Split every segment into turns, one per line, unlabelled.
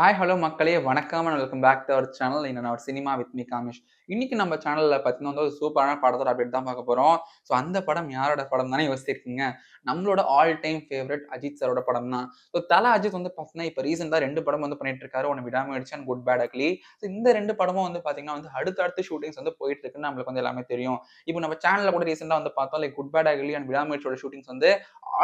Hi hello மக்களே, வணக்கம் and welcome back to our channel. நான் ஒரு சினிமா வித் மீ காமிஷ். இன்னைக்கு நம்ம சேனல்ல பார்த்தீங்கன்னா வந்து ஒரு சூப்பரான படத்தோட அப்டேட் தான் பார்க்க போறோம். ஸோ அந்த படம் யாரோட படம் தானே யோசிச்சிருக்கீங்க. நம்மளோட ஆல் டைம் ஃபேவரட் அஜித் சாரோட படம் தான். ஸோ தல அஜித் வந்து பார்த்தீங்கன்னா இப்போ ரீசெண்டா 2 படம் வந்து பண்ணிட்டு இருக்காரு. ஒன்னு Vidaamuyarchi and good bad ugly. So இந்த 2 படமும் வந்து பார்த்தீங்கன்னா வந்து அடுத்தடுத்து ஷூட்டிங்ஸ் வந்து போயிட்டு இருக்குன்னு நம்மளுக்கு வந்து எல்லாமே தெரியும். இப்போ நம்ம சேனல்ல கூட ரீசெண்டா வந்து பார்த்தோம் like good bad ugly and விடாமுயற்சியோட ஷூட்டிங்ஸ் வந்து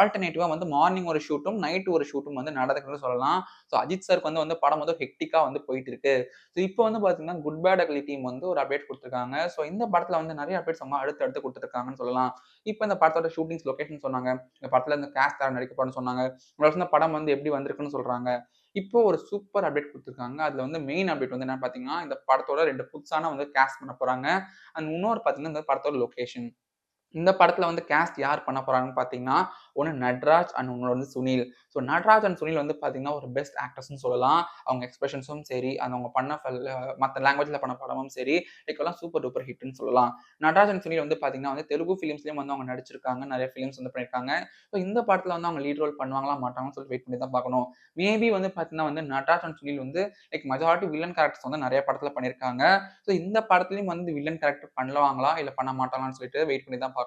ஆல்டர்னேட்டிவா வந்து மார்னிங் ஒரு ஷூட்டும் நைட் ஒரு ஷூட்டும் வந்து நடக்குதுன்னு சொல்லலாம். ஸோ அஜித் சாருக்கு வந்து படம் வந்து ஹெக்டிக்கா வந்து போயிட்டு இருக்கு. ஸோ இப்போ வந்து பாத்தீங்கன்னா குட் பேட் அக்லி டீம் வந்து ஒரு அப்டேட் கொடுத்துருக்காங்க. ஸோ இந்த படத்துல வந்து நிறைய அப்டேட்ஸ் அவங்க அடுத்து கொடுத்துருக்காங்கன்னு சொல்லலாம். இப்போ இந்த படத்தோட ஷூட்டிங்ஸ் லொகேஷன் சொன்னாங்க. இந்த படத்துல இந்த கேஸ்ட் யார் நடிக்க போறன்னு சொன்னாங்க. இந்த படம் வந்து எப்படி வந்திருக்குன்னு சொல்றாங்க. இப்போ ஒரு சூப்பர் அப்டேட் கொடுத்துருக்காங்க. அதுல வந்து மெயின் அப்டேட் வந்து என்ன பாத்தீங்கன்னா இந்த படத்தோட 2 புதுசான வந்து கேஸ்ட் பண்ண போறாங்க. அண்ட் இன்னொரு பாத்தீங்கன்னா இந்த படத்தோட லொகேஷன். இந்த படத்துல வந்து கேஸ்ட் யார் பண்ண போறாங்கன்னு பார்த்தீங்கன்னா, ஒண்ணு நட்ராஜ் அண்ட் இன்னொன்னு வந்து சுனில். ஸோ நட்ராஜ் அண்ட் சுனில் வந்து பார்த்தீங்கன்னா, ஒரு பெஸ்ட் ஆக்டர்ஸ்ன்னு சொல்லலாம். அவங்க எக்ஸ்பிரஷன்ஸும் சரி, அது அவங்க பண்ண மத்த லாங்குவேஜ்ல பண்ண படமும் சரி, எல்லாம் சூப்பர் டூப்பர் ஹிட்ன்னு சொல்லலாம். நட்ராஜ் அண்ட் சுனில் வந்து பார்த்தீங்கன்னா வந்து தெலுங்கு ஃபிலிம்ஸ்லயும் வந்து அவங்க நடிச்சிருக்காங்க. நிறைய ஃபிலிம்ஸ் வந்து பண்ணியிருக்காங்க. ஸோ இந்த படத்துல வந்து அவங்க லீட் ரோல் பண்ணுவாங்களா, மாட்டாங்களான்னு சொல்லி வெயிட் பண்ணி தான் பார்க்கணும். மேபி வந்து பார்த்தீங்கன்னா வந்து நட்ராஜ் அண்ட் சுனில் வந்து மெஜாரிட்டி வில்லன் கேரக்டர்ஸ் வந்து நிறைய படத்துல பண்ணியிருக்காங்க. ஸோ இந்த படத்துலயும் வந்து வில்லன் கேரக்டர் பண்ணுவாங்களா, இல்ல பண்ண மாட்டாங்களான்னு சொல்லிட்டு வெயிட் பண்ணி தான் பார்க்கணும்.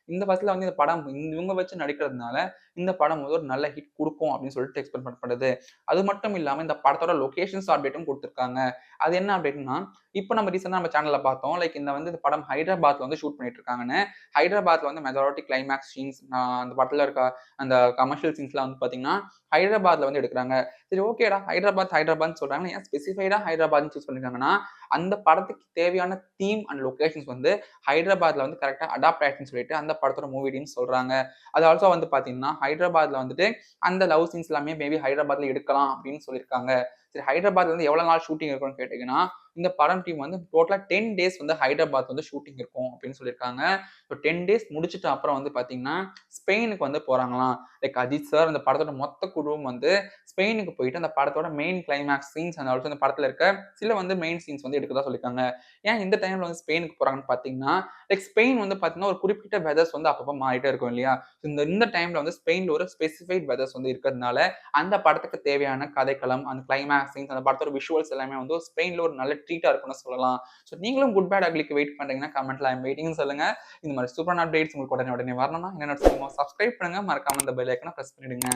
இந்த படத்துல வந்து இந்த படம் இவங்க வச்சு நடிக்கிறதுனால இந்த படம் வந்து ஒரு நல்ல ஹிட் குடுக்கும் அப்படின்னு சொல்லிட்டு எக்ஸ்பெக்ட் பண்ணப்படுது. அது மட்டும் இல்லாம இந்த படத்தோட லொகேஷன்ஸ் அப்டேட்டும் குடுத்துருக்காங்க. அது என்ன அப்டேட்னா, இப்போ நம்ம ரீசெண்டா நம்ம சேனல்ல பார்த்தோம். லைக் இந்த படம் ஹைதராபாத்ல வந்து ஷூட் பண்ணிட்டு இருக்காங்கன்னு. ஹைதராபாத்ல வந்து மெஜாரிட்டி கிளைமாக்ஸ் சீன்ஸ் அந்த படத்துல இருக்க அந்த கமர்ஷியல் சீன்ஸ்லாம் வந்து பார்த்தீங்கன்னா, ஹைதராபாத்ல வந்து எடுக்குறாங்க. சரி ஓகேடா ஹைதராபாத்ன்னு சொல்றாங்க. ஏன் ஸ்பெசிஃபைடா ஹைதராபாத்ன்னு சூஸ் பண்ணிருக்காங்கன்னா, அந்த படத்துக்கு தேவையான தீம் அண்ட் லொகேஷன்ஸ் வந்து ஹைதராபாத்ல வந்து கரெக்ட்டா அடாப்ட் ஆயிடுச்சுன்னு சொல்லிட்டு அந்த படத்தோட மூவி டீம் சொல்றாங்க. அது ஆல்சோ வந்து பார்த்தீங்கன்னா, ஹைதராபாத்ல வந்துட்டு அந்த லவ் சீன்ஸ் எல்லாமே மேபி ஹைதராபாத்ல எடுக்கலாம் அப்படின்னு சொல்லியிருக்காங்க. சரி ஹைதராபாத்ல வந்து எவ்வளவு நாள் ஷூட்டிங் இருக்கும்னு கேட்டீங்கன்னா, இந்த படம் டீம் வந்து டோட்டலா 10 டேஸ் வந்து ஹைதராபாத் வந்து ஷூட்டிங் இருக்கும் அப்படின்னு சொல்லியிருக்காங்க. ஸோ 10 டேஸ் முடிச்சுட்டு அப்புறம் வந்து பார்த்தீங்கன்னா, ஸ்பெயினுக்கு வந்து போறாங்களாம். லைக் அஜித் சார் அந்த படத்தோட மொத்த குழுவும் வந்து ஸ்பெயினுக்கு போயிட்டு அந்த படத்தோட main climax scenes and also அந்த படத்துல இருக்க சில வந்து மெயின் சீன்ஸ் வந்து எடுக்கதா சொல்லியிருக்காங்க. ஏன் இந்த டைம்ல வந்து ஸ்பெயினுக்கு போறாங்கன்னு பார்த்தீங்கன்னா, லைக் ஸ்பெயின் வந்து பார்த்தீங்கன்னா ஒரு குறிப்பிட்ட வெதர்ஸ் வந்து அப்பப்போ மாறிட்டே இருக்கும் இல்லையா? இந்த இந்த டைம்ல வந்து ஸ்பெயின்ல ஒரு ஸ்பெசிஃபைட் வெதர்ஸ் வந்து இருக்கிறதுனால அந்த படத்துக்கு தேவையான கதைக்களம், அந்த கிளைமாக்ஸ் சீன்ஸ், அந்த படத்தோட விஷுவல்ஸ் எல்லாமே வந்து ஸ்பெயின்ல ஒரு நல்ல ட்ரீட்டா இருக்கும்னு சொல்லலாம். ஸோ நீங்களும் குட் பேட் அக்லிக்கு வெயிட் பண்றீங்கன்னா கமெண்ட்ல ஐ அம் வெயிட்டிங்னு சொல்லுங்க. இந்த மாதிரி சூப்பரான அப்டேட்ஸ் உங்களுக்கு உடனே வரணும்னா என்ன சப்ஸ்கிரைப் பண்ணுங்க. மறக்காம இந்த பெல் ஐக்கனை பிரஸ் பண்ணிடுங்க.